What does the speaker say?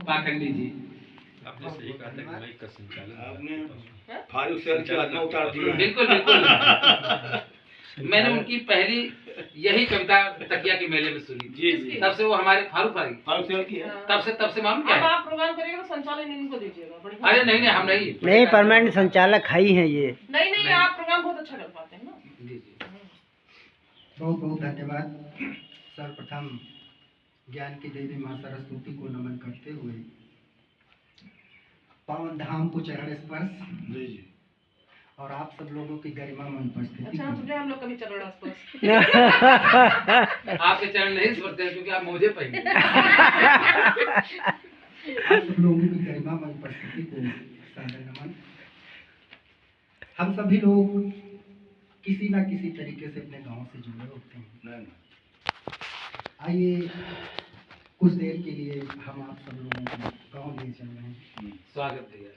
पाखंडी जी। आपने सही कहा था कि माइक का संचालन आपने फारूक सर की आत्मा उतार दी है। बिल्कुल बिल्कुल। मैंने उनकी पहली यही कविता तकिया के मेले में सुनी जी थी। तब से वो हमारे फारूक भाई फारूक सर की है। तब से मालूम क्या अब है? आप प्रोग्राम करिएगा तो संचालन इनको दीजिएगा। बढ़िया। अरे नहीं नहीं, हम नहीं, परमानेंट संचालक ही हैं ये। नहीं आप प्रोग्राम बहुत अच्छा कर पाते हैं ना। जी जी। बहुत बहुत धन्यवाद। सर्वप्रथम ज्ञान की देवी माँ सरस्वती को नमन करते हुए पावन धाम को चरण स्पर्श जी जी। और आप सब लोगों की गरिमा मन उपस्थिति। अच्छा हम लोग कभी चरण स्पर्श आपके चरण नहीं स्पर्श हैं क्योंकि आप मुझे पहले। आप सब लोगों की गरिमा मन उपस्थिति को सादर नमन। हम सभी लोग किसी ना किसी तरीके से अपने गांव से जुड़े होते हैं। आइए कुछ देर के लिए हम आप सब लोगों को गांव ले चल रहे हैं। स्वागत भैया।